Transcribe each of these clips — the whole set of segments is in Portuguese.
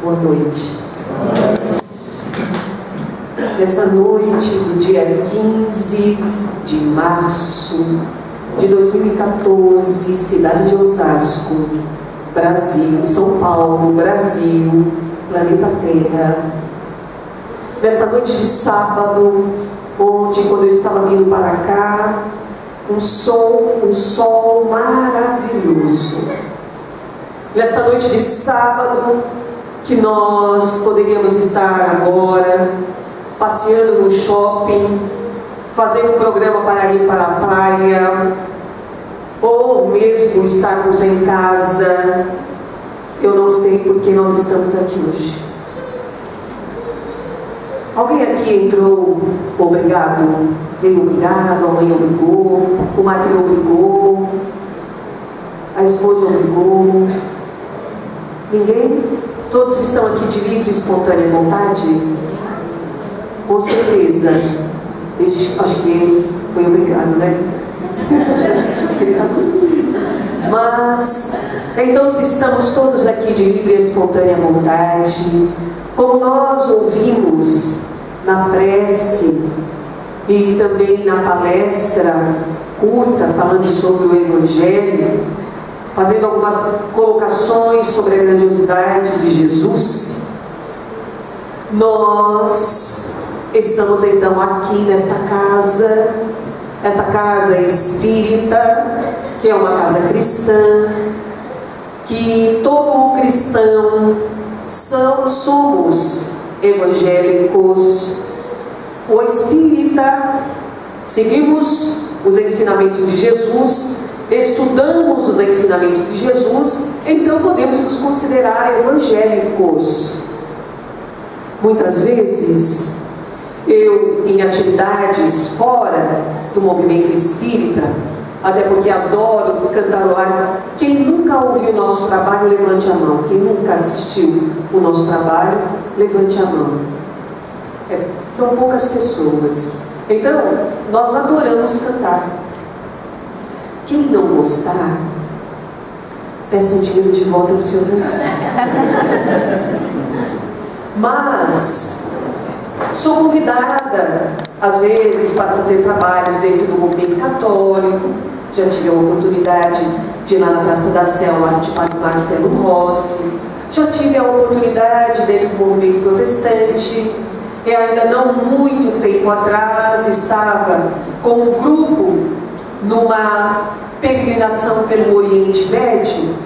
Boa noite. Nessa noite do dia 15 de março de 2014, cidade de Osasco, Brasil, São Paulo, Brasil, planeta Terra. Nesta noite de sábado, onde quando eu estava vindo para cá, um sol maravilhoso. Nesta noite de sábado, que nós poderíamos estar agora passeando no shopping, fazendo um programa para ir para a praia, ou mesmo estarmos em casa. Eu não sei por que nós estamos aqui hoje. Alguém aqui entrou obrigado? Veio obrigado, a mãe obrigou, o marido obrigou, a esposa obrigou. Ninguém? Todos estão aqui de livre e espontânea vontade? Com certeza. Acho que ele foi obrigado, né? Porque ele está dormindo. Mas, então, se estamos todos aqui de livre e espontânea vontade, como nós ouvimos na prece e também na palestra curta falando sobre o Evangelho, fazendo algumas colocações sobre a grandiosidade de Jesus, nós estamos então aqui nesta casa, esta casa espírita, que é uma casa cristã, que todo cristão somos evangélicos. O espírita, seguimos os ensinamentos de Jesus, estudamos os ensinamentos de Jesus, então podemos nos considerar evangélicos. Muitas vezes, eu, em atividades fora do movimento espírita, até porque adoro cantarolar, quem nunca ouviu o nosso trabalho, levante a mão. Quem nunca assistiu o nosso trabalho, levante a mão. São poucas pessoas. Então, nós adoramos cantar. Quem não gostar, peça o dinheiro de volta para o Sr. Francisco. Mas sou convidada, às vezes, para fazer trabalhos dentro do movimento católico. Já tive a oportunidade de ir lá na Praça da Sé, ao lado de Padre Marcelo Rossi. Já tive a oportunidade dentro do movimento protestante. E ainda não muito tempo atrás estava com um grupo numa peregrinação pelo Oriente Médio,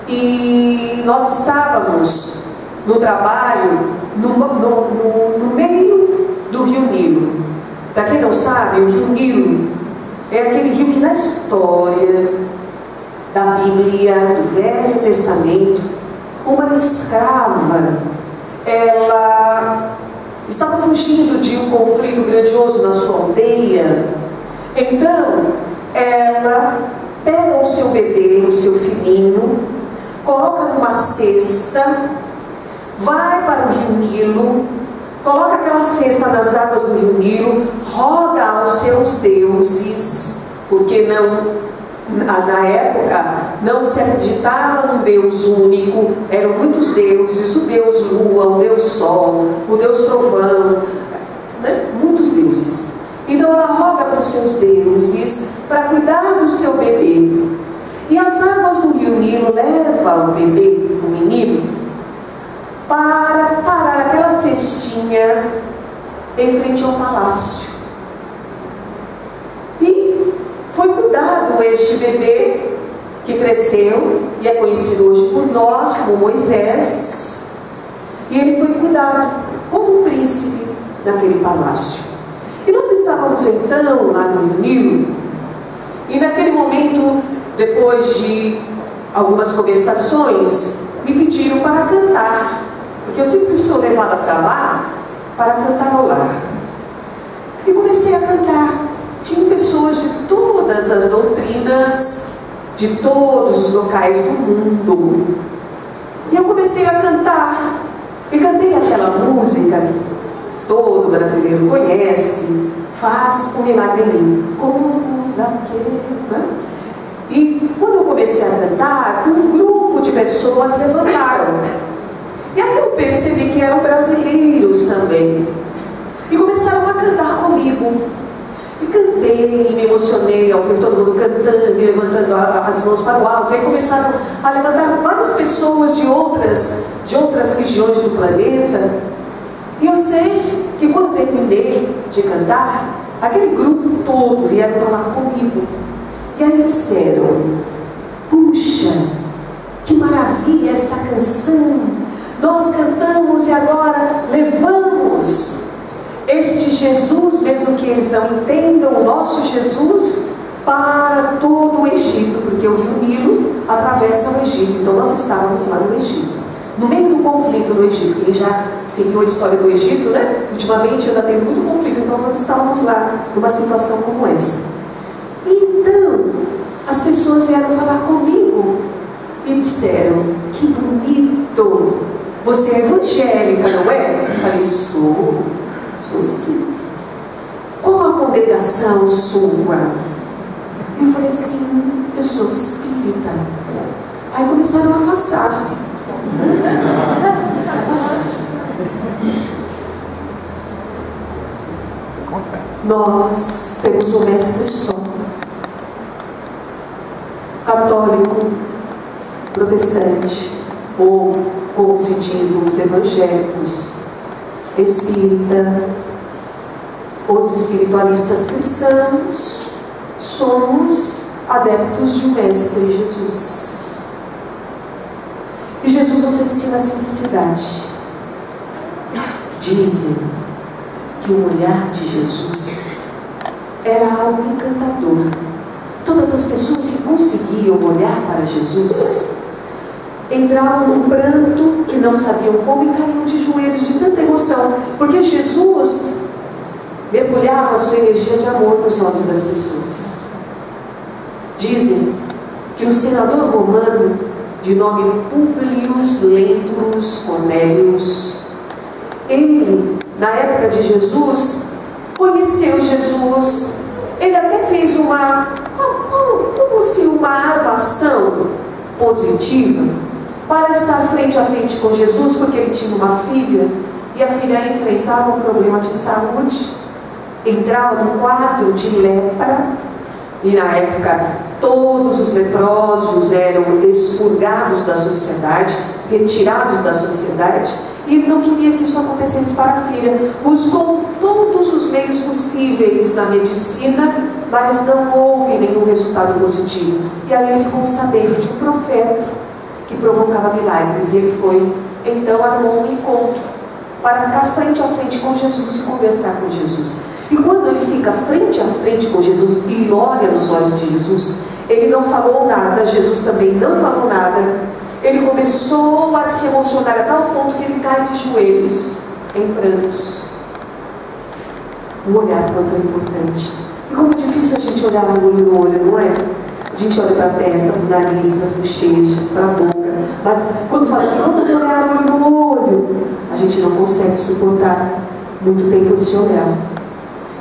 e nós estávamos no trabalho no meio do Rio Nilo. Para quem não sabe, o Rio Nilo é aquele rio que na história da Bíblia, do Velho Testamento, uma escrava, ela estava fugindo de um conflito grandioso na sua aldeia. Então, ela pega o seu bebê, o seu filhinho, coloca numa cesta, vai para o Rio Nilo, coloca aquela cesta nas águas do Rio Nilo, roga aos seus deuses, porque na época não se acreditava num Deus único, eram muitos deuses, o Deus Lua, o Deus Sol, o Deus Trovão, né? Muitos deuses. Então ela roga para os seus deuses para cuidar do seu bebê. E as águas do Rio Nilo levam o bebê, o menino, para parar aquela cestinha em frente ao palácio. E foi cuidado este bebê, que cresceu e é conhecido hoje por nós como Moisés. E ele foi cuidado como um príncipe naquele palácio. E nós estávamos então lá no Rio Nilo, e naquele momento, depois de algumas conversações, me pediram para cantar, porque eu sempre sou levada para lá para cantarolar. E comecei a cantar. Tinham pessoas de todas as doutrinas, de todos os locais do mundo. E eu comecei a cantar. E cantei aquela música que todo brasileiro conhece, Faz um Milagre em Mim, como Zaqueu, né? E quando eu comecei a cantar, um grupo pessoas levantaram. E aí eu percebi que eram brasileiros também. E começaram a cantar comigo. E cantei, me emocionei ao ver todo mundo cantando e levantando as mãos para o alto. E aí começaram a levantar várias pessoas de outras regiões do planeta. E eu sei que quando terminei de cantar, aquele grupo todo vieram falar comigo. E aí disseram: puxa, que maravilha esta canção! Nós cantamos e agora levamos este Jesus, mesmo que eles não entendam o nosso Jesus, para todo o Egito, porque o rio Nilo atravessa o Egito. Então nós estávamos lá no Egito, no meio do conflito no Egito. Quem já seguiu a história do Egito, né? Ultimamente anda tendo muito conflito, então nós estávamos lá numa situação como essa. E então as pessoas vieram falar comigo e disseram: que bonito, você é evangélica, não é? Eu falei: sou sim. Qual a congregação sua? Eu falei assim: eu sou espírita. Aí começaram a afastar. Nós temos um mestre só, católico, protestante, ou como se dizem os evangélicos, espírita, os espiritualistas cristãos, somos adeptos de um mestre Jesus. E Jesus nos ensina a simplicidade. Dizem que o olhar de Jesus era algo encantador. Todas as pessoas que conseguiam olhar para Jesus entravam num pranto que não sabiam como e caíam de joelhos de tanta emoção, porque Jesus mergulhava a sua energia de amor nos olhos das pessoas. Dizem que um senador romano de nome Publio Lentulus Cornelius, ele, na época de Jesus, conheceu Jesus. Ele até fez como se uma armação positiva para estar frente a frente com Jesus, porque ele tinha uma filha e a filha enfrentava um problema de saúde, entrava num quadro de lepra, e na época todos os leprosos eram expurgados da sociedade, retirados da sociedade, e ele não queria que isso acontecesse para a filha. Buscou todos os meios possíveis na medicina, mas não houve nenhum resultado positivo. E aí ele ficou sabendo de um profeta que provocava milagres. E ele foi, então, armou um encontro para ficar frente a frente com Jesus e conversar com Jesus. E quando ele fica frente a frente com Jesus e olha nos olhos de Jesus, ele não falou nada, Jesus também não falou nada. Ele começou a se emocionar a tal ponto que ele cai de joelhos, em prantos. O olhar quanto é importante. E como é difícil a gente olhar olho no olho, não é? A gente olha para a testa, para o nariz, para as bochechas, para a boca. Mas quando fala assim, vamos olhar olho no olho, a gente não consegue suportar muito tempo esse olhar.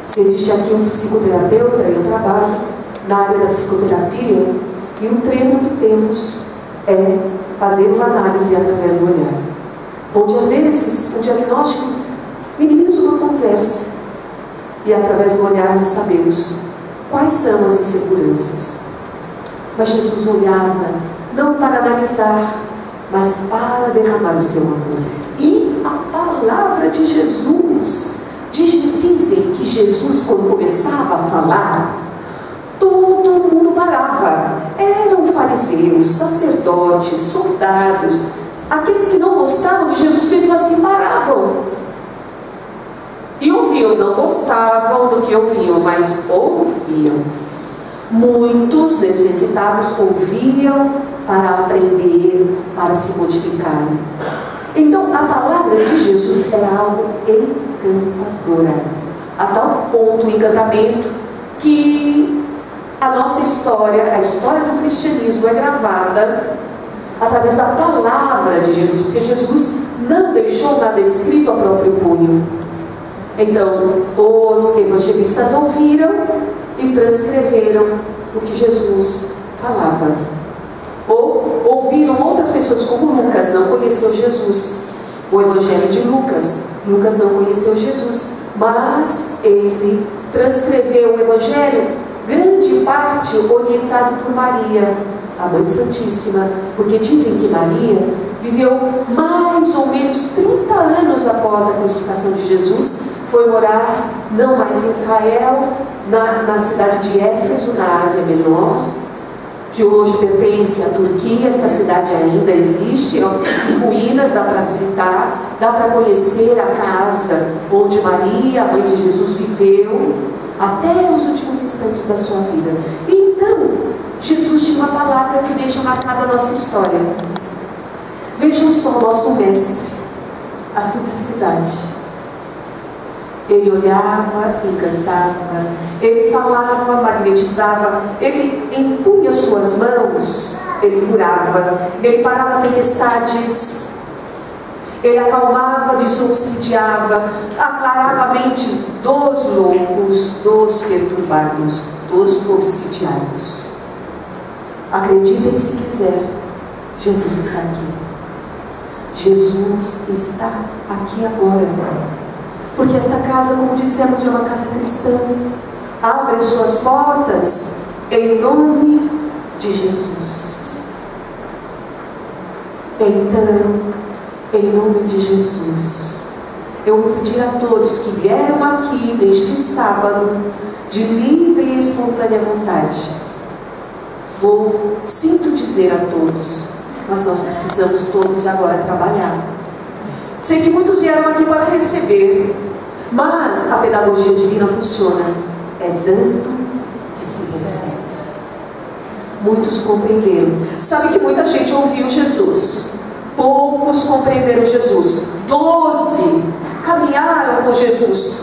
Se existe aqui um psicoterapeuta, eu trabalho na área da psicoterapia, e um treino que temos é fazer uma análise através do olhar, onde às vezes o diagnóstico minimiza uma conversa, e através do olhar nós sabemos quais são as inseguranças. Mas Jesus olhava não para analisar, mas para derramar o seu amor. E a palavra de Jesus, dizem que Jesus, quando começava a falar, todo mundo parava. Eram fariseus, sacerdotes, soldados, aqueles que não gostavam de Jesus mesmo assim paravam e ouviam. Não gostavam do que ouviam, mas ouviam. Muitos necessitados ouviam para aprender, para se modificarem. Então a palavra de Jesus era algo encantadora, a tal ponto o encantamento que a nossa história, a história do cristianismo é gravada através da palavra de Jesus, porque Jesus não deixou nada escrito a próprio punho. Então os evangelistas ouviram e transcreveram o que Jesus falava, ou ouviram outras pessoas pessoas como Lucas não conheceu Jesus. O Evangelho de Lucas, Lucas não conheceu Jesus, mas ele transcreveu o Evangelho, grande parte orientado por Maria, a Mãe Santíssima, porque dizem que Maria viveu mais ou menos 30 anos após a crucificação de Jesus, foi morar não mais em Israel, na cidade de Éfeso, na Ásia Menor, que hoje pertence à Turquia. Esta cidade ainda existe, em ruínas, dá para visitar, dá para conhecer a casa onde Maria, a mãe de Jesus, viveu até os últimos instantes da sua vida. Então, Jesus tinha uma palavra que deixa marcada a nossa história. Vejam só o nosso mestre, a simplicidade. Ele olhava, encantava, ele falava, magnetizava, ele impunha suas mãos, ele curava, ele parava tempestades, ele acalmava, desobsidiava, aclarava mentes dos loucos, dos perturbados, dos obsidiados. Acreditem se quiser, Jesus está aqui. Jesus está aqui agora. Porque esta casa, como dissemos, é uma casa cristã. Abre as suas portas em nome de Jesus. Então, em nome de Jesus, eu vou pedir a todos que vieram aqui neste sábado, de livre e espontânea vontade, sinto dizer a todos, mas nós precisamos todos agora trabalhar. Sei que muitos vieram aqui para receber, mas a pedagogia divina funciona, é dando que se recebe. Muitos compreenderam. Sabe que muita gente ouviu Jesus, poucos compreenderam Jesus. 12 caminharam com Jesus.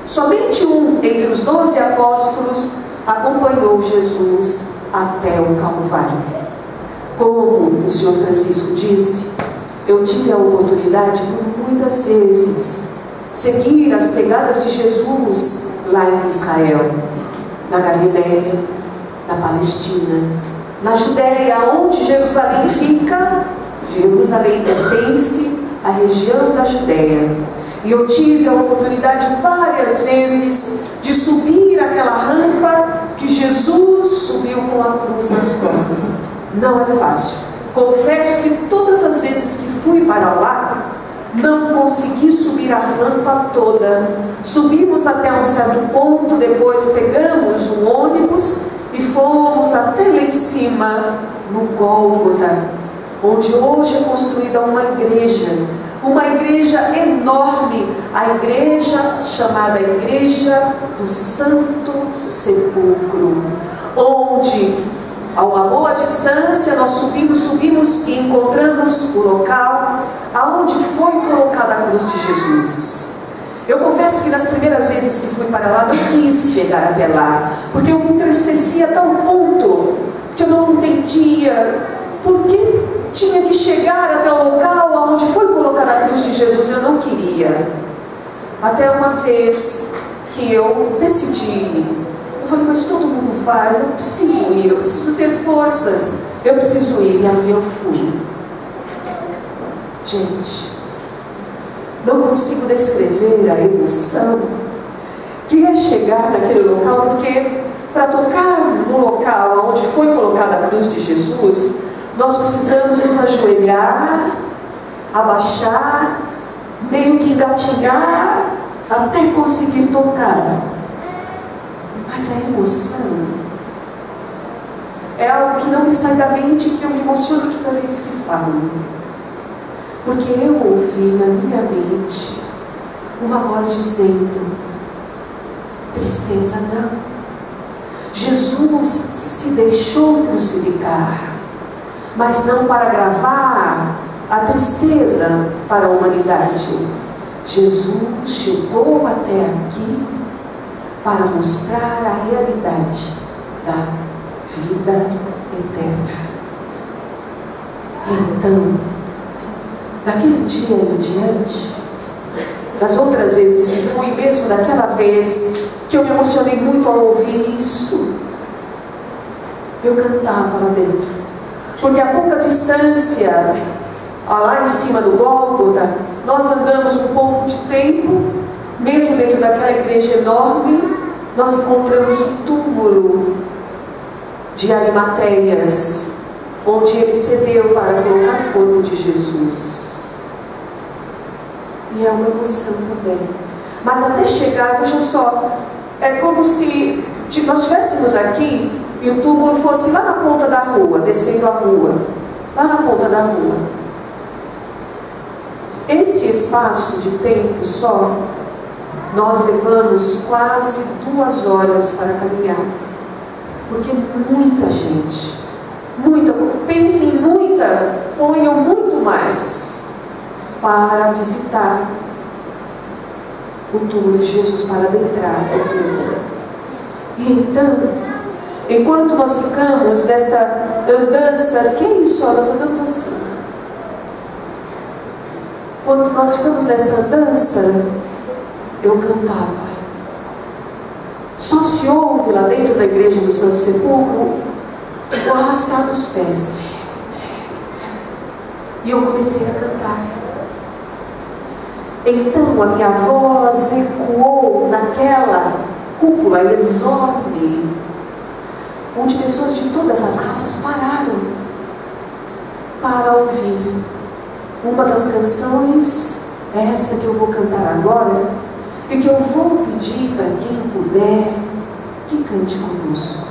Somente um entre os 12 apóstolos acompanhou Jesus até o Calvário. Como o Senhor Francisco disse, eu tive a oportunidade por muitas vezes seguir as pegadas de Jesus lá em Israel, na Galileia, na Palestina, na Judéia, onde Jerusalém fica. Jerusalém pertence à região da Judéia. E eu tive a oportunidade várias vezes de subir aquela rampa que Jesus subiu com a cruz nas costas. Não é fácil. Confesso que todas as vezes que fui para lá, não consegui subir a rampa toda. Subimos até um certo ponto, depois pegamos um ônibus e fomos até lá em cima, no Gólgota, onde hoje é construída uma igreja enorme, a igreja chamada Igreja do Santo Sepulcro, onde a uma boa distância nós subimos e encontramos o local aonde foi colocada a cruz de Jesus. Eu confesso que nas primeiras vezes que fui para lá, não quis chegar até lá, porque eu me entristecia a tal ponto que eu não entendia por que tinha que chegar até o local onde foi colocada a cruz de Jesus. Eu não queria. Até uma vez que eu decidi, eu falei, mas todo mundo vai, eu preciso ir, eu preciso ter forças, eu preciso ir. E aí eu fui. Gente, não consigo descrever a emoção que é chegar naquele local, porque para tocar no local onde foi colocada a cruz de Jesus, nós precisamos nos ajoelhar, abaixar, meio que engatinhar, até conseguir tocar. Mas a emoção é algo que não me sai da mente, que eu me emociono toda vez que falo. Porque eu ouvi na minha mente uma voz dizendo: tristeza não. Jesus se deixou crucificar, mas não para gravar a tristeza para a humanidade. Jesus chegou até aqui para mostrar a realidade da vida eterna. Então, daquele dia em diante, das outras vezes que fui, mesmo daquela vez que eu me emocionei muito ao ouvir isso, eu cantava lá dentro: porque a pouca distância, lá em cima do Gólgota, nós andamos um pouco de tempo, mesmo dentro daquela igreja enorme, nós encontramos um túmulo de Arimateias, onde ele cedeu para colocar o corpo de Jesus. E é uma emoção também. Mas até chegar, vejam só, é como se nós estivéssemos aqui e o túmulo fosse lá na ponta da rua, descendo a rua, lá na ponta da rua. Esse espaço de tempo só, nós levamos quase 2 horas para caminhar, porque muita gente, pense em muita, ponham muito mais para visitar o túmulo de Jesus, para adentrar o túmulo. E então, enquanto nós ficamos nesta andança, que é isso? Nós andamos assim. Quando nós ficamos nessa andança, eu cantava. Só se ouve lá dentro da igreja do Santo Sepulcro o arrastar dos pés. E eu comecei a cantar. Então a minha voz ecoou naquela cúpula enorme, onde pessoas de todas as raças pararam para ouvir. Uma das canções é esta que eu vou cantar agora, e que eu vou pedir para quem puder que cante conosco.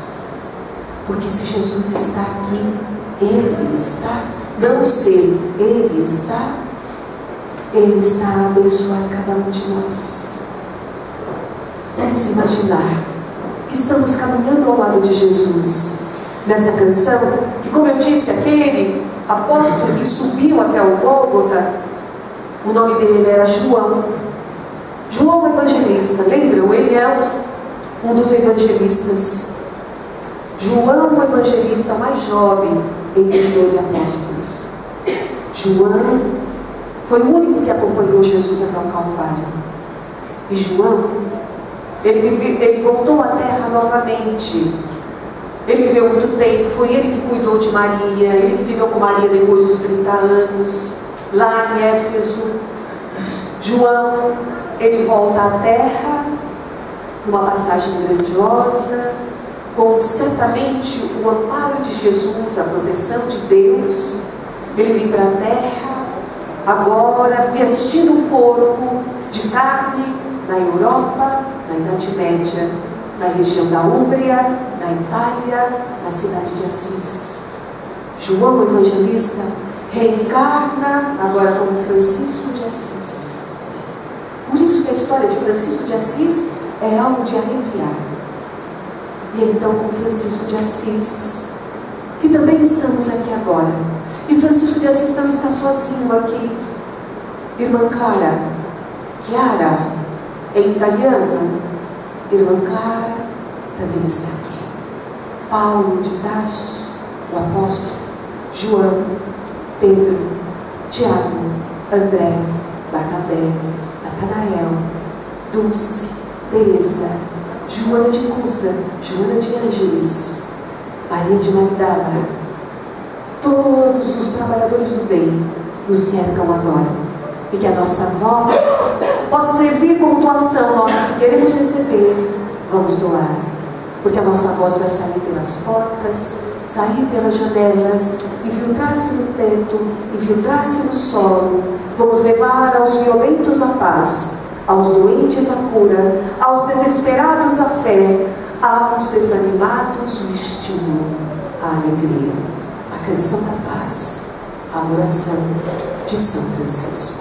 Porque se Jesus está aqui, Ele está, não sei, Ele está a abençoar cada um de nós. Vamos imaginar que estamos caminhando ao lado de Jesus, nessa canção, que, como eu disse, aquele apóstolo que subiu até o Gólgota, o nome dele era João. João Evangelista, lembram? Ele é um dos evangelistas. João Evangelista, mais jovem entre os 12 apóstolos. João foi o único que acompanhou Jesus até o Calvário. E João, ele voltou à terra novamente. Ele viveu muito tempo, foi ele que cuidou de Maria, ele que viveu com Maria depois dos 30 anos, lá em Éfeso. João, ele volta à terra, numa passagem grandiosa, com certamente o amparo de Jesus, a proteção de Deus. Ele vem para a terra, agora vestindo um corpo de carne, na Europa, na Idade Média, na região da Úmbria, na Itália, na cidade de Assis. João Evangelista reencarna agora como Francisco de Assis. Por isso que a história de Francisco de Assis é algo de arrepiar. E então com Francisco de Assis, que também estamos aqui agora. E Francisco de Assis não está sozinho aqui. Irmã Clara, Chiara, em italiano, Irmã Clara também está aqui. Paulo de Tarso, o apóstolo, João, Pedro, Tiago, André, Barnabé, Natanael, Dulce, Teresa, Joana de Cusa, Joana de Ângeles, Maria de Magdala. Todos os trabalhadores do bem nos cercam agora. E que a nossa voz possa servir como doação nossa. Se queremos receber, vamos doar. Porque a nossa voz vai sair pelas portas, sair pelas janelas, infiltrar-se no teto, infiltrar-se no solo. Vamos levar aos violentos a paz, aos doentes a cura, aos desesperados a fé, aos desanimados o estímulo, a alegria. A canção da paz, a oração de São Francisco.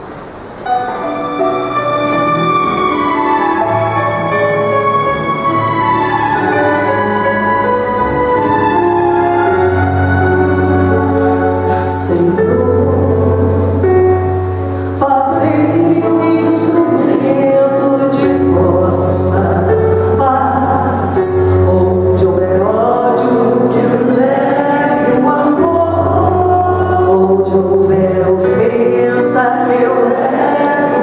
Onde houver ofensa, que eu levo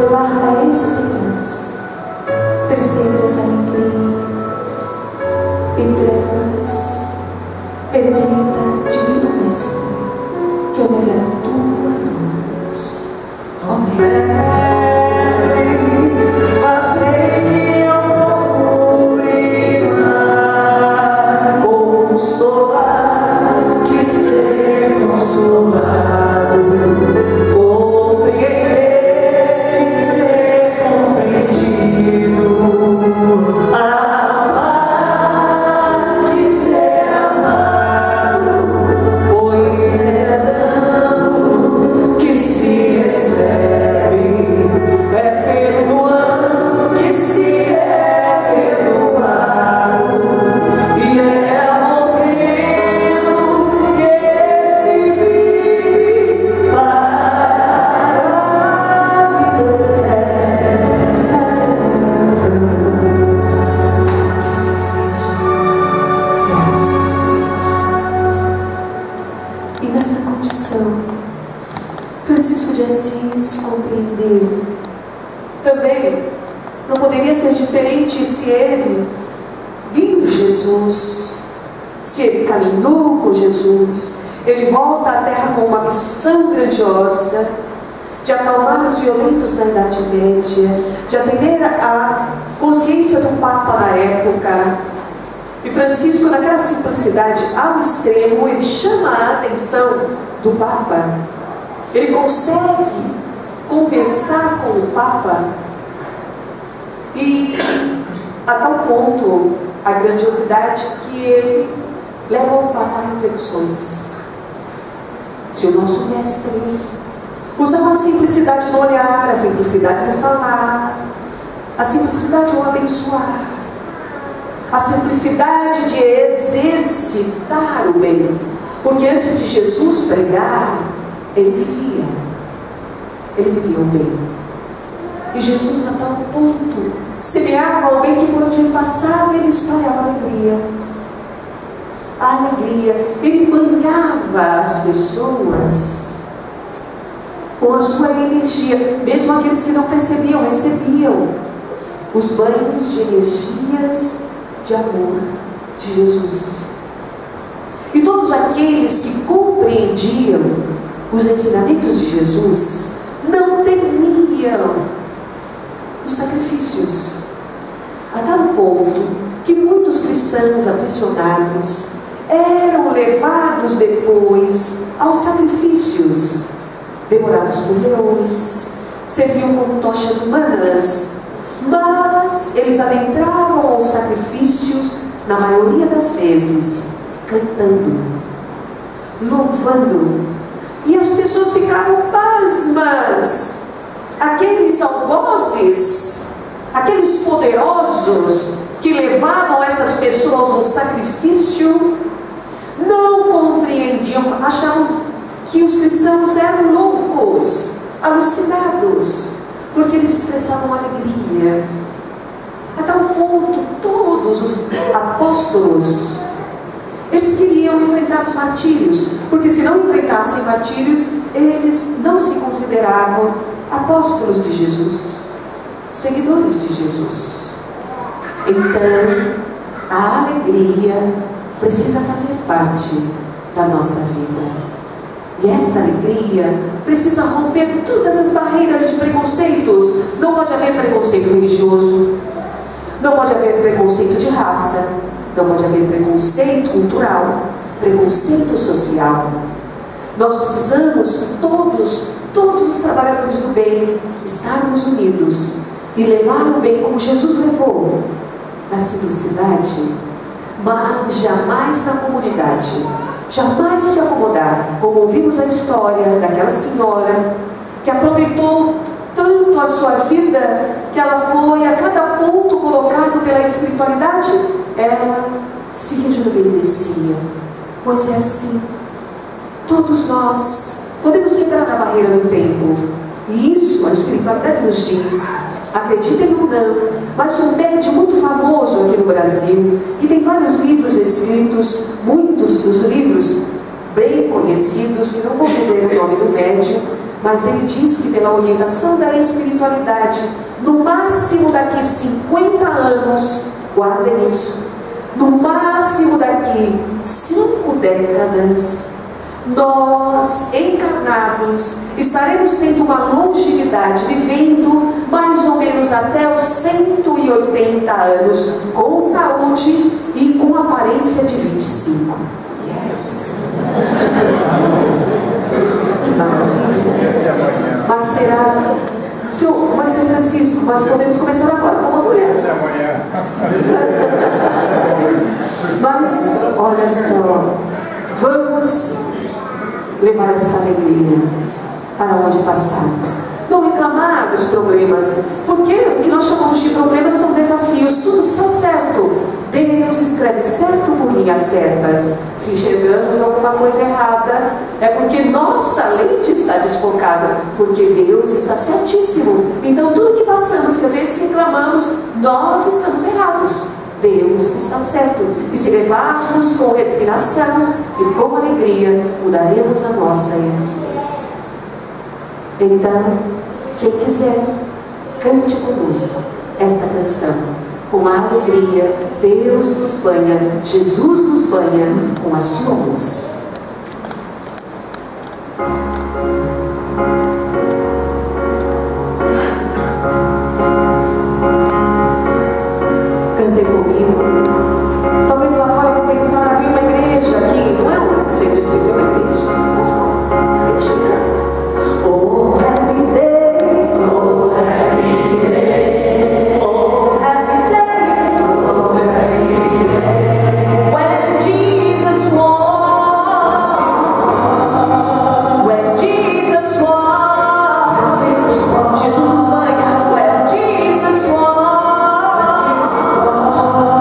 levar a esperança, tristezas, alegrias e trevas. Permita, Divino Mestre, que eu leve a tua luz. Ó Mestre, Francisco de Assis compreendeu. Também não poderia ser diferente se ele viu Jesus, se ele caminhou com Jesus. Ele volta à Terra com uma missão grandiosa de acalmar os violentos na Idade Média, de acender a consciência do Papa na época. E Francisco, naquela simplicidade ao extremo, ele chama a atenção do Papa. Ele consegue conversar com o Papa, e a tal ponto a grandiosidade que ele leva o Papa a reflexões. Se o nosso mestre usava a simplicidade no olhar, a simplicidade no falar, a simplicidade no abençoar, a simplicidade de exercitar o bem, porque antes de Jesus pregar, ele vivia o bem. E Jesus, a tal ponto, semeava o bem que por onde ele passava, ele espalhava alegria. A alegria, ele banhava as pessoas com a sua energia. Mesmo aqueles que não percebiam, recebiam os banhos de energias de amor de Jesus. E todos aqueles que compreendiam os ensinamentos de Jesus não temiam os sacrifícios, a tal ponto que muitos cristãos aprisionados eram levados depois aos sacrifícios, devorados por leões, serviam como tochas humanas, mas eles adentravam aos sacrifícios, na maioria das vezes, cantando, louvando. E as pessoas ficavam pasmas. Aqueles algozes, aqueles poderosos que levavam essas pessoas ao sacrifício, não compreendiam, achavam que os cristãos eram loucos, alucinados, porque eles expressavam alegria. A tal ponto, todos os apóstolos, eles queriam enfrentar os martírios, porque se não enfrentassem martírios, eles não se consideravam apóstolos de Jesus, seguidores de Jesus. Então, a alegria precisa fazer parte da nossa vida. E esta alegria precisa romper todas as barreiras de preconceitos. Não pode haver preconceito religioso, não pode haver preconceito de raça, não pode haver preconceito cultural, preconceito social. Nós precisamos, todos os trabalhadores do bem, estarmos unidos e levar o bem como Jesus levou, na simplicidade, mas jamais na comodidade, jamais se acomodar, como ouvimos a história daquela senhora que aproveitou tanto a sua vida que ela foi a cada ponto colocado pela espiritualidade, ela se rejuvenescia. Pois é assim, todos nós podemos quebrar a barreira do tempo, e isso a espiritualidade nos diz. Acreditem ou não, mas um médium muito famoso aqui no Brasil, que tem vários livros escritos, muitos dos livros bem conhecidos, que não vou dizer o nome do médium, Mas ele diz que pela orientação da espiritualidade, no máximo daqui 50 anos, guardem isso, no máximo daqui 5 décadas, nós, encarnados, estaremos tendo uma longevidade, vivendo mais ou menos até os 180 anos, com saúde e com aparência de 25. Yes! Que maravilha! Mas será... Mas, seu Francisco, nós podemos começar agora com uma mulher. Mas, olha só, vamos levar esta alegria para onde passarmos. Não reclamar dos problemas, porque o que nós chamamos de problemas são desafios. Tudo está certo. Deus escreve certo por linhas certas. Se enxergamos alguma coisa errada, é porque nossa lente está desfocada, porque Deus está certíssimo. Então tudo que passamos, que às vezes reclamamos, nós estamos errados. Deus está certo. E se levarmos com resignação e com alegria, mudaremos a nossa existência. Então, quem quiser, cante conosco esta canção. Com a alegria, Deus nos banha, Jesus nos banha com a sua luz. Cantem comigo. Talvez lá fora vão pensar, abrir uma igreja aqui, não é um centro espírita, é uma igreja. Mas bom, deixa eu ver. Oh, happy day, oh, happy day, oh, happy day, oh, happy day, when Jesus walked, when Jesus walked, Jesus nos banha, when Jesus walked,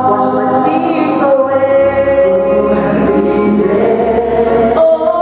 wash my sins away, happy day, oh,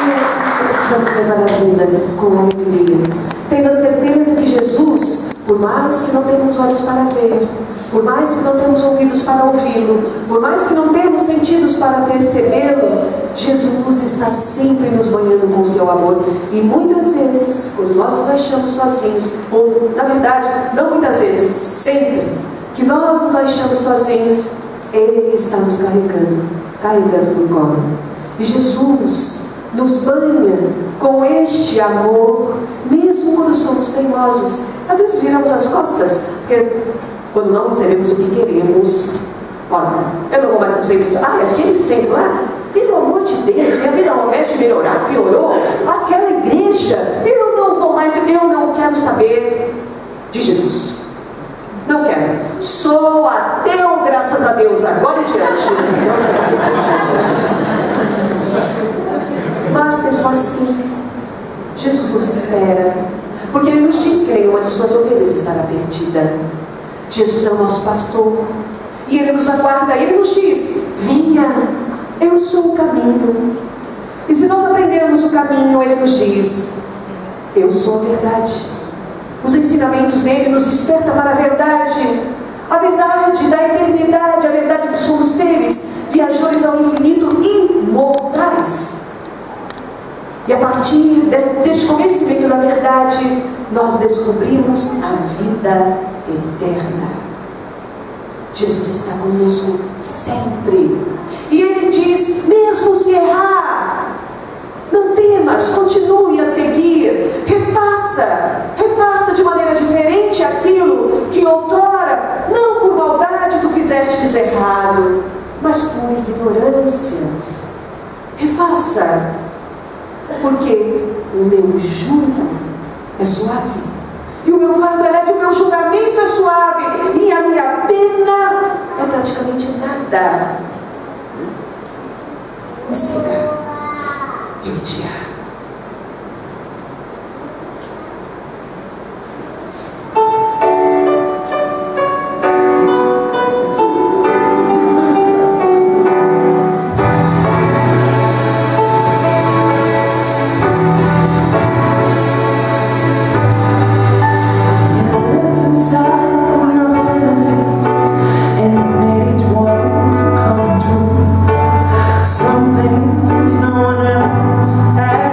E é assim que precisamos levar a vida, com alegria, tendo a certeza que Jesus, por mais que não tenhamos olhos para ver, por mais que não temos ouvidos para ouvi-lo, por mais que não temos sentidos para percebê-lo, Jesus está sempre nos banhando com o seu amor. E muitas vezes, quando nós nos achamos sozinhos, ou na verdade, não muitas vezes, sempre que nós nos achamos sozinhos, Ele está nos carregando no colo. E Jesus nos banha com este amor, mesmo quando somos teimosos. Às vezes viramos as costas, porque quando não recebemos o que queremos, olha, eu não vou mais no centro, aquele centro lá, pelo amor de Deus, minha vida ao invés de melhorar, piorou. Aquela igreja, eu não vou mais, eu não quero saber de Jesus. Não quero. Sou ateu, graças a Deus, agora em diante. Não quero saber de Jesus. Mas mesmo assim, Jesus nos espera, porque Ele nos diz que nenhuma de suas ovelhas estará perdida. Jesus é o nosso pastor, e Ele nos aguarda. Ele nos diz: vinha, eu sou o caminho. E se nós aprendermos o caminho, Ele nos diz: eu sou a verdade. Os ensinamentos dele nos despertam para a verdade da eternidade, a verdade que somos seres viajores ao infinito, imortais. E a partir deste conhecimento da verdade, nós descobrimos a vida eterna. Jesus está conosco sempre. E Ele diz: mesmo se errar, não temas, continue a seguir, repassa de maneira diferente aquilo que outrora, não por maldade, tu fizestes errado, mas por ignorância. Refaça, porque o meu jugo é suave, e o meu fardo é leve, o meu julgamento é suave, e a minha pena é praticamente nada. Me siga, eu te amo. Some things no one else has.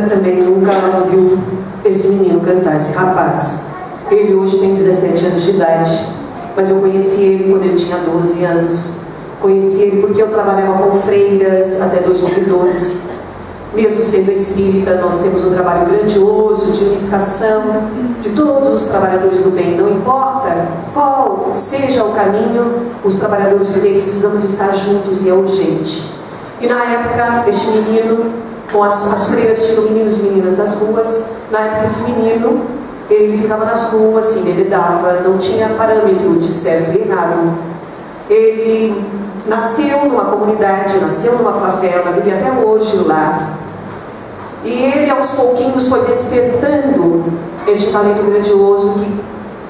também nunca ouviu esse menino cantar, esse rapaz. Ele hoje tem 17 anos de idade, mas eu conheci ele quando ele tinha 12 anos. Conheci ele porque eu trabalhava com freiras até 2012. Mesmo sendo espírita, nós temos um trabalho grandioso de unificação de todos os trabalhadores do bem. Não importa qual seja o caminho, os trabalhadores do bem precisamos estar juntos e é urgente. E na época, este menino, com as freiras tinham meninos e meninas das ruas. Na época, esse menino, ele ficava nas ruas, se embebedava, não tinha parâmetro de certo e errado. Ele nasceu numa comunidade, nasceu numa favela, vive até hoje lá. E ele, aos pouquinhos, foi despertando este talento grandioso que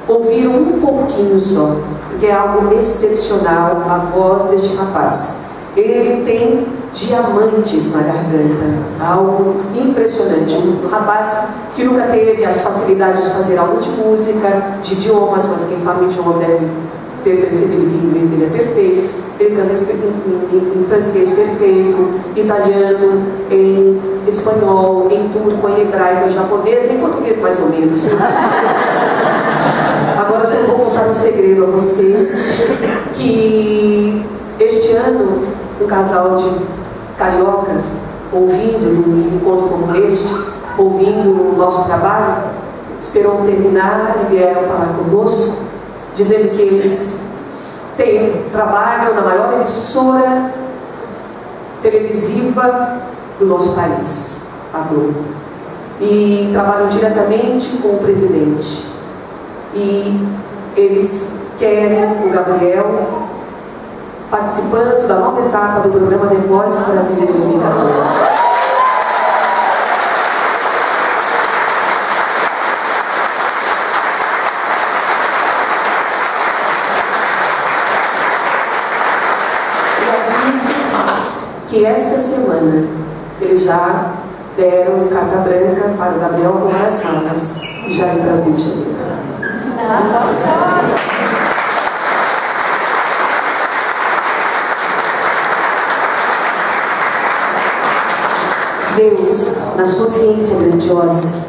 ouviram um pouquinho só, porque é algo excepcional a voz deste rapaz. Ele tem diamantes na garganta, algo impressionante. Um rapaz que nunca teve as facilidades de fazer aula de música, de idiomas, mas quem fala idioma deve ter percebido que o inglês dele é perfeito. Ele canta em francês perfeito, italiano, em espanhol, em turco, em hebraico, em japonês, em português mais ou menos. Agora eu vou contar um segredo a vocês, que este ano um casal de cariocas, ouvindo num encontro como este, ouvindo o nosso trabalho, esperou terminar e vieram falar conosco, dizendo que eles trabalham na maior emissora televisiva do nosso país, a Globo, e trabalham diretamente com o presidente. E eles querem o Gabriel participando da nova etapa do programa The Voice Brasil 2014. Que esta semana eles já deram carta branca para o Gabriel arrumar as malas e já ir para o Rio de Janeiro. Deus, na sua ciência grandiosa,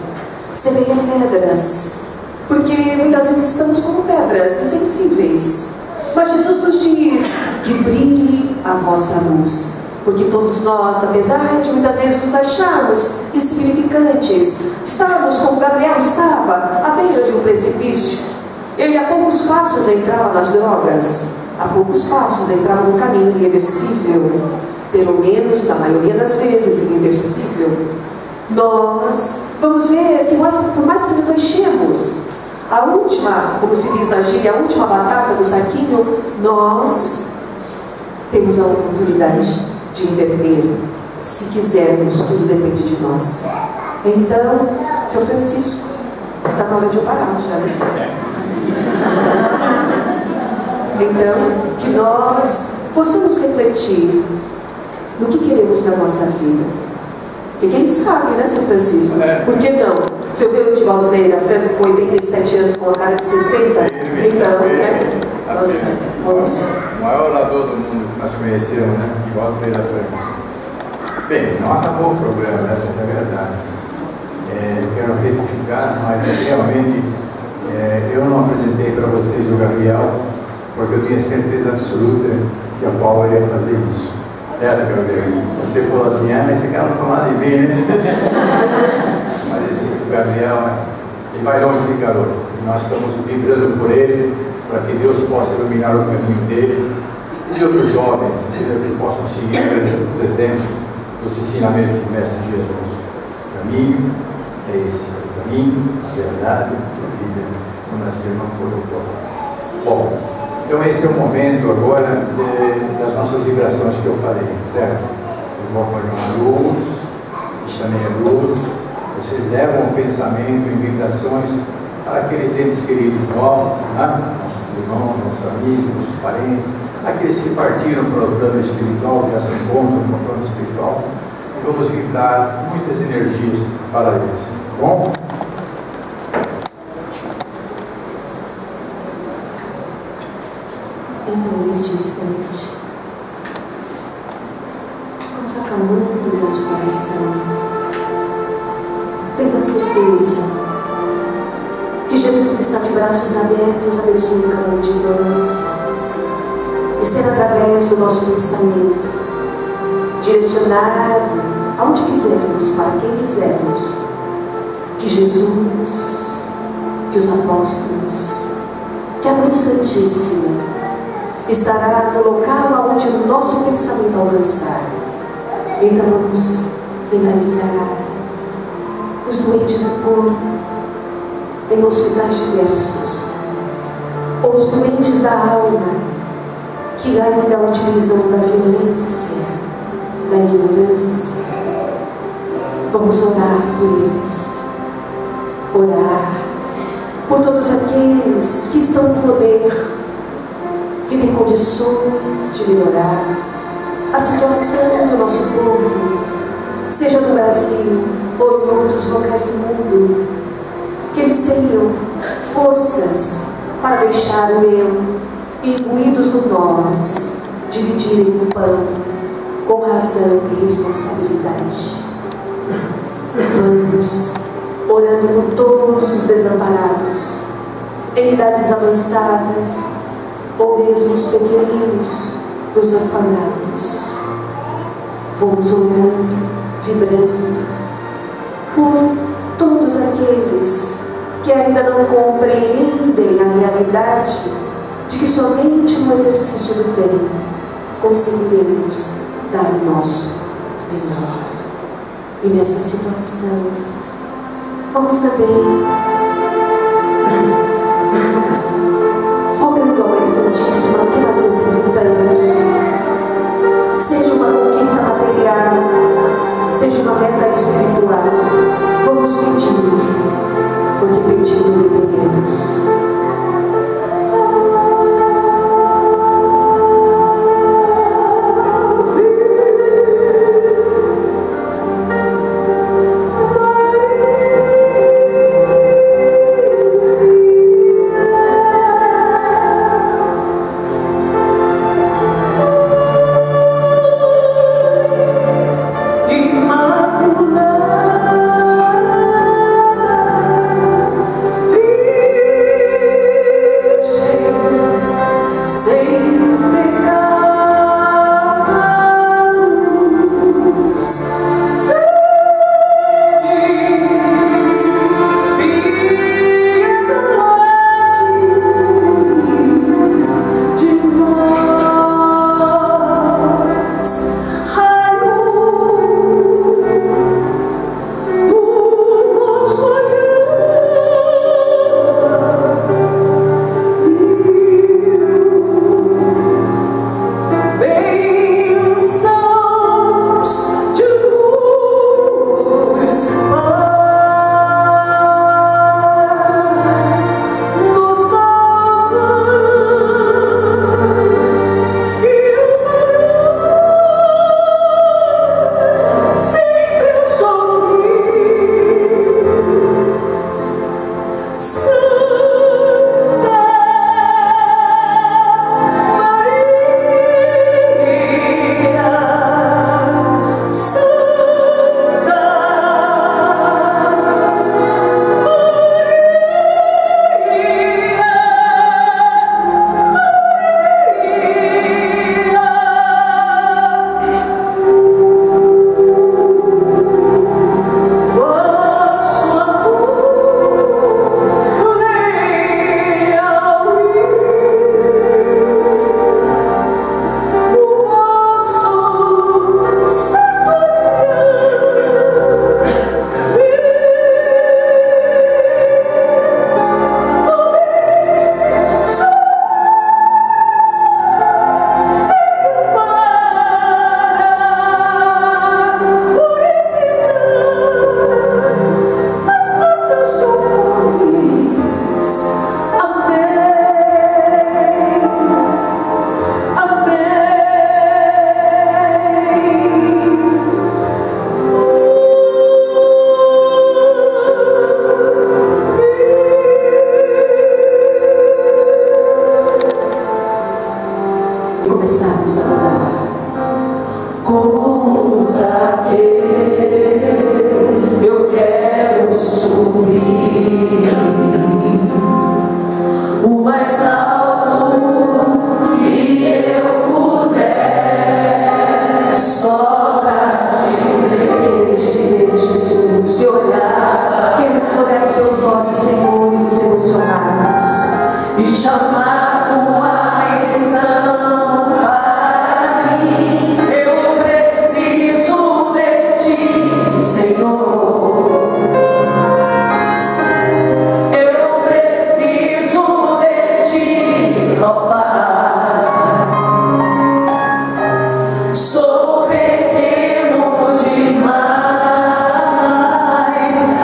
semeia pedras, porque muitas vezes estamos como pedras insensíveis. Mas Jesus nos diz que brilhe a vossa luz, porque todos nós, apesar de muitas vezes nos acharmos insignificantes, estávamos como Gabriel estava, à beira de um precipício. Ele a poucos passos entrava nas drogas, a poucos passos entrava no caminho irreversível, pelo menos na maioria das vezes irreversível. Nós vamos ver que nós, por mais que nos enchemos, a última, como se diz na gíria, a última batata do saquinho, nós temos a oportunidade de inverter. Se quisermos, tudo depende de nós. Então, Sr. Francisco, está na hora de eu parar já, né? Então, que nós possamos refletir no que queremos na nossa vida. E quem sabe, né, Sr. Francisco? Por que não? Se eu ver o Divaldo Pereira Franco com 87 anos, com a cara de 60, então, né? Nós vamos... O maior orador do mundo que nós conhecemos, né? Divaldo Pereira Franco. Bem, não acabou o programa, essa é a verdade. Eu quero retificar, mas realmente eu não apresentei para vocês o Gabriel, porque eu tinha certeza absoluta que a Paula ia fazer isso. Certo, Gabriel? Você falou assim, esse cara não fala nada de mim, né? Mas esse Gabriel, ele vai longe, esse garoto. Nós estamos vibrando por ele, para que Deus possa iluminar o caminho dele e outros jovens, que possam seguir os exemplos dos ensinamentos do Mestre Jesus. O caminho é esse, o caminho, a verdade, a vida, como a irmã colocou. Bom, então esse é o momento agora das nossas vibrações que eu falei, certo? Eu vou apagar a luz, chamei a luz, vocês levam o pensamento em vibrações para aqueles entes queridos nossos, né? Nossos irmãos, nossos amigos, nossos parentes, aqueles que partiram para o plano espiritual, que já se encontram no plano espiritual, e vamos vibrar muitas energias para eles, tá bom? Então, neste instante, vamos acalmando o nosso coração, tendo a certeza que Jesus está de braços abertos, abençoando cada um de nós. E ser através do nosso pensamento, direcionado aonde quisermos, para quem quisermos, que Jesus, que os apóstolos, que a Mãe Santíssima estará no local onde o nosso pensamento alcançar. Então vamos mentalizar os doentes do corpo em hospitais diversos, ou os doentes da alma que ainda utilizam da violência, da ignorância. Vamos orar por eles, orar por todos aqueles que estão no poder, que têm condições de melhorar a situação do nosso povo, seja no Brasil ou em outros locais do mundo, que eles tenham forças para deixar o eu e, imbuídos no nós, dividirem o pão com razão e responsabilidade. Vamos orando por todos os desamparados, em idades avançadas, ou mesmo os pequeninos dos orfanatos. Vamos orando, vibrando por todos aqueles que ainda não compreendem a realidade de que somente no exercício do bem conseguiremos dar o nosso melhor. E nessa situação, vamos também rogando a Mãe Santíssima o que nós necessitamos, seja uma conquista material, seja uma meta espiritual. Vamos pedir, porque pedindo obteremos. e chamar tua atenção para mim. Eu preciso de ti, Senhor. Eu preciso de ti, ó Pai. Sou pequeno demais,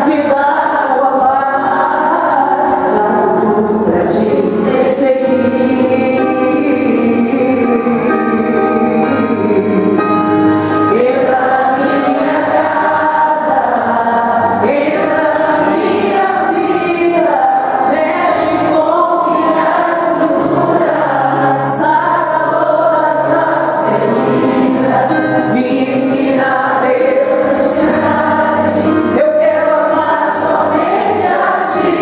me dá tua paz, dá tudo pra te seguir. Entra na minha casa, entra na minha vida, mexe com minha estrutura, sara todas as feridas, me ensina a ter santidade. Eu quero amar somente a ti,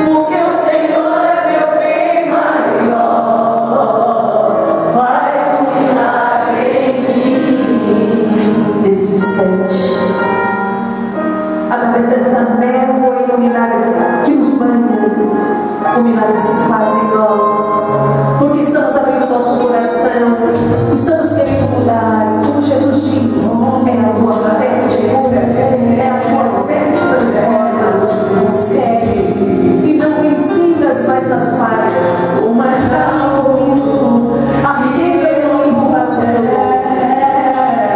porque o Senhor é meu bem maior. Faz milagre em mim. Nesse instante, através desta névoa iluminada que nos banha, o milagre se faz em nós, porque estamos abrindo nosso coração, estamos querendo mudar, como Jesus diz, é a tua fé que te muda, é a tua fé que transforma, segue, e não ensinas mais nas falhas, mas caminha comigo, assim eu não empurra.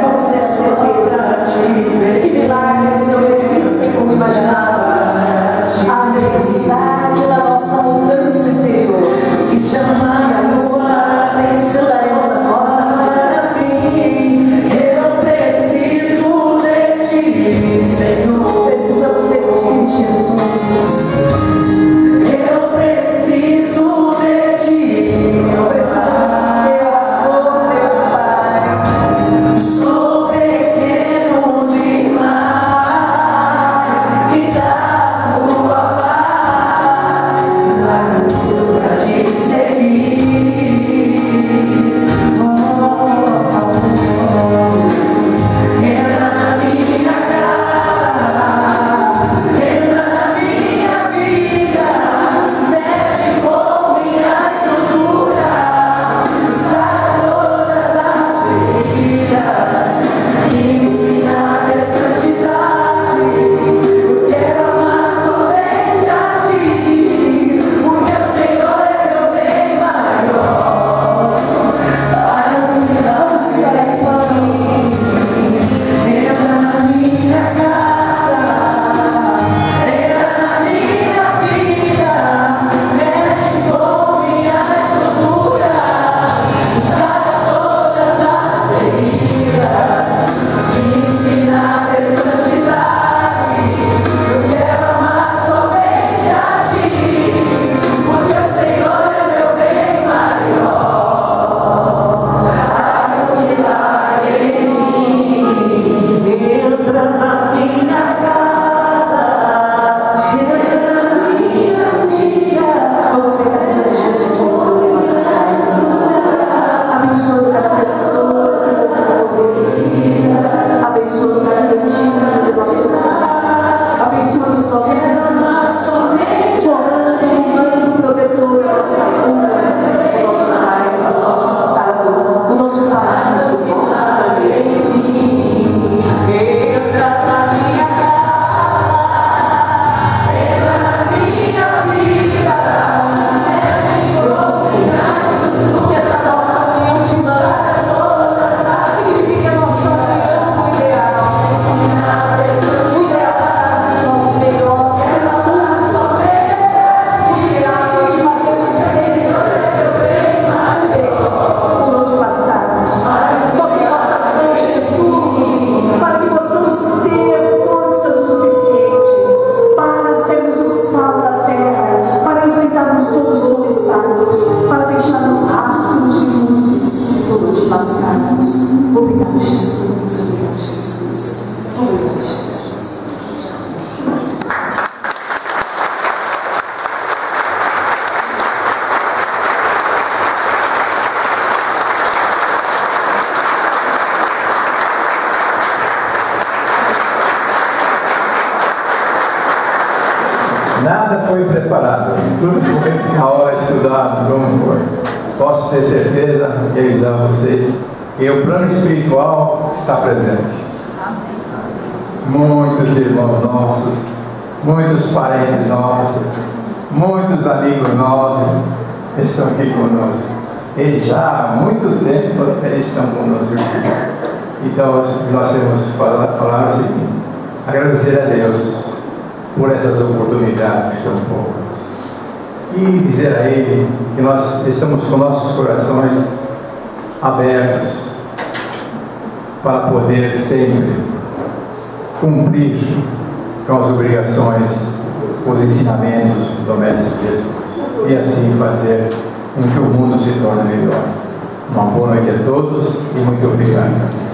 Vamos ter certeza que milagres não existem como imaginávamos. A necessidade da nossa mudança interior e chamar a tua atenção, daremos a nossa maravilha. Eu preciso de ti, Senhor. Precisamos de ti, Jesus. Eu preciso de ti. Precisamos do teu amor, Deus Pai. Sou pequeno demais, me dá tua paz, dá tudo pra te seguir. Entra na minha casa, entra na minha vida, mexe com minha estrutura, sara todas as feridas, me ensina a ter santidade. Eu quero amar somente a ti, porque o Senhor é meu bem maior. Vamos ficar essa luz. Entra na minha casa, entra na minha vida, mexe com minha estrutura, sara todas as feridas, me ensina a ter santidade. Eu quero amar somente a ti, porque o Senhor é meu bem maior. Faz milagre em mim. Entra na minha casa, entra na minha vida. Vamos pegar essa Jesus de poder nossa casa. Abençoa cada pessoa, abençoa cada cantinho do nosso lar, abençoa os nossos vizinhos, jorrando um manto protetor a nossa rua, o nosso bairro, o nosso estado, o nosso país, o nosso planeta. Entra na minha casa, entra na minha vida, que essa nossa união de mãos significa a nossa união com o ideal. O ideal para o nosso melhor, o ideal de fazermos sempre por onde passarmos. Toque nossas mãos, Jesus, para que possamos ter forças o suficiente para sermos o sal da terra, para enfrentarmos todos os obstáculos, para deixarmos rastros de luzes por onde passarmos. Obrigado, Jesus. Obrigado, Jesus. Obrigado, Jesus. Nada foi preparado, tudo foi a hora de estudar, como for. Posso ter certeza que eles amam vocês. E o plano espiritual está presente. Muitos irmãos nossos, muitos parentes nossos, muitos amigos nossos estão aqui conosco. E já há muito tempo eles estão conosco. Então nós temos que falar o seguinte: agradecer a Deus por essas oportunidades que são poucas. E dizer a Ele que nós estamos com nossos corações abertos para poder sempre cumprir com as obrigações, os ensinamentos do Mestre Jesus, e assim fazer com que o mundo se torne melhor. Uma boa noite a todos e muito obrigado.